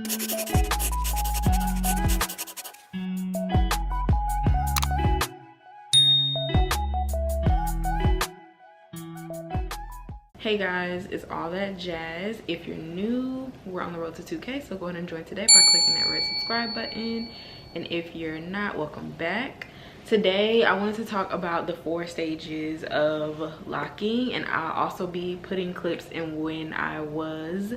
Hey guys, it's all that jazz. If you're new, we're on the road to 2K, so go ahead and join today by clicking that red subscribe button. And if you're not, welcome back. Today I wanted to talk about the 4 stages of locking, and I'll also be putting clips in when I was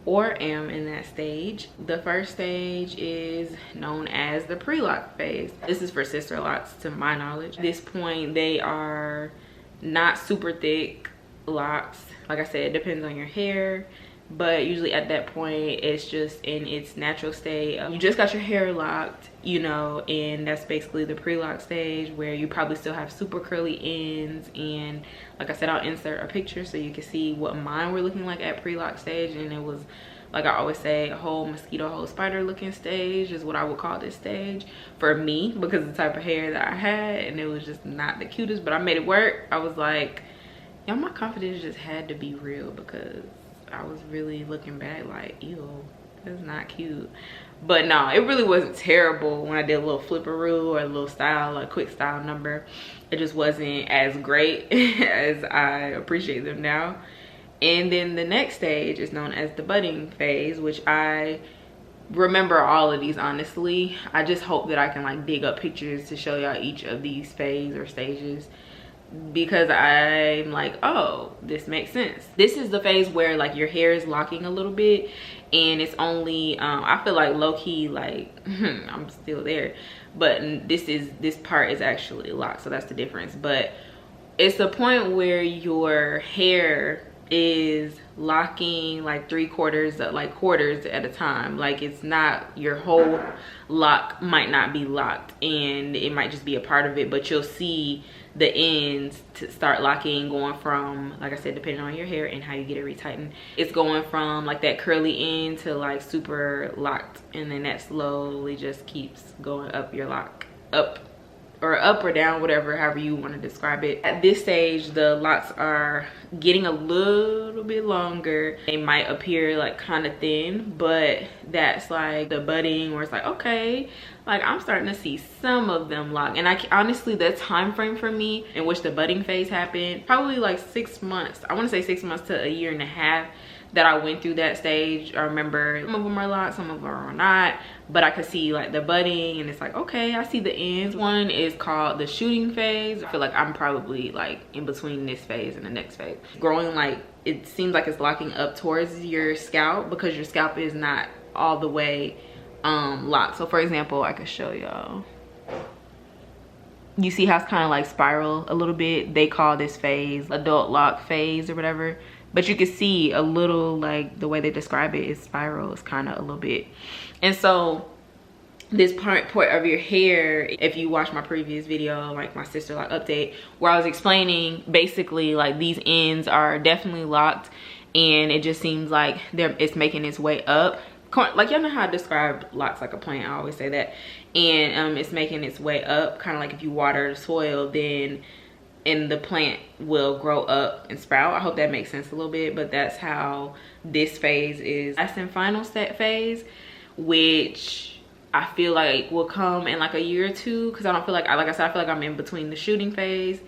or am in that stage. The first stage is known as the pre-lock phase. This is for sister locks to my knowledge. At this point, they are not super thick locks. Like I said, it depends on your hair, but usually at that point it's just in its natural state. You just got your hair locked, you know, and that's basically the pre-lock stage, where you probably still have super curly ends. And like I said, I'll insert a picture so you can see what mine were looking like at pre-lock stage. And it was, like I always say, a whole mosquito hole spider looking stage is what I would call this stage for me, because of the type of hair that I had, and it was just not the cutest, but I made it work. I was like, y'all, my confidence just had to be real, because I was really looking back like, ew, that's not cute. But no, it really wasn't terrible when I did a little flipperoo or a little style, like quick style number. It just wasn't as great as I appreciate them now. And then the next stage is known as the budding phase, which I remember all of these, honestly. I just hope that I can like dig up pictures to show y'all each of these phases or stages, because I'm like, oh, this makes sense. This is the phase where like your hair is locking a little bit, and it's only I feel like low-key like I'm still there, but this part is actually locked, so that's the difference. But it's the point where your hair is locking like 3/4, like quarters at a time. Like, it's not, your whole lock might not be locked, and it might just be a part of it, but you'll see the ends to start locking, going from, like I said, depending on your hair and how you get it retightened, it's going from like that curly end to like super locked, and then that slowly just keeps going up your lock, up or down, whatever, however you want to describe it. At this stage, the locks are getting a little bit longer. They might appear like kind of thin, but that's like the budding, where it's like, okay, like I'm starting to see some of them lock. And I honestly, the time frame for me in which the budding phase happened, probably like 6 months. I want to say 6 months to a year and a half that I went through that stage. I remember some of them are locked, some of them are not, but I could see like the budding, and it's like, okay, I see the ends. One is called the shooting phase. I feel like I'm probably like in between this phase and the next phase. Growing, like, it seems like it's locking up towards your scalp, because your scalp is not all the way locked. So for example, I could show y'all. You see how it's kind of like spiral a little bit? They call this phase adult lock phase or whatever. But you can see a little, like the way they describe it is spiral. It's kind of a little bit. And so this point of your hair, if you watch my previous video, like my sister lock update, where I was explaining basically like these ends are definitely locked, and it just seems like it's making its way up. Like, y'all know how I describe locks like a plant, I always say that. And it's making its way up, kind of like if you water the soil, then and the plant will grow up and sprout. I hope that makes sense a little bit, but that's how this phase is. Last and final set phase, which I feel like will come in like a year or two, because I don't feel like, like I said, I feel like I'm in between the shooting phase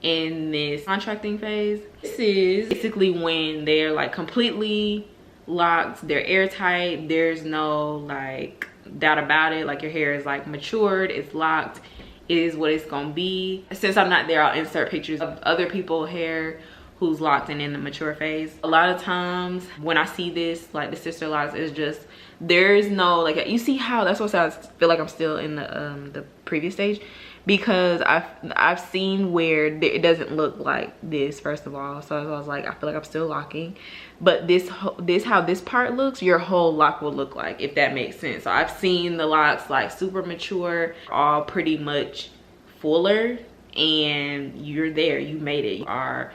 and this contracting phase. This is basically when they're like completely locked, they're airtight, there's no like doubt about it. Like, your hair is like matured, it's locked, it is what it's gonna be. Since I'm not there, I'll insert pictures of other people's hair who's locked and in the mature phase. A lot of times when I see this, like the sister locks, is just, there's no, like, you see how, that's what I feel like I'm still in the previous stage, because I've seen where it doesn't look like this, first of all. So I was like, I feel like I'm still locking, but this how this part looks, your whole lock will look like, if that makes sense. So I've seen the locks like super mature, all pretty much fuller, and you're there, you made it, you are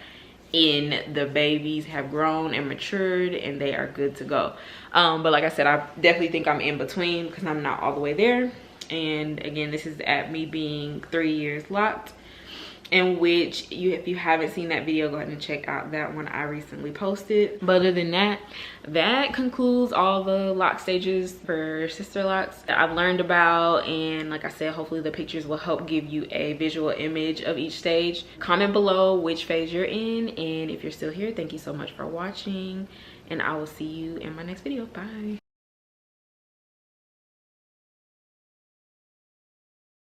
in, the babies have grown and matured and they are good to go. But like I said, I definitely think I'm in between, because I'm not all the way there. And again, this is at me being 3 years locked. in which if you haven't seen that video, go ahead and check out that one I recently posted. But other than that, that concludes all the lock stages for sister locks that I've learned about. And like I said, hopefully the pictures will help give you a visual image of each stage. Comment below which phase you're in, and if you're still here, thank you so much for watching, and I will see you in my next video. Bye.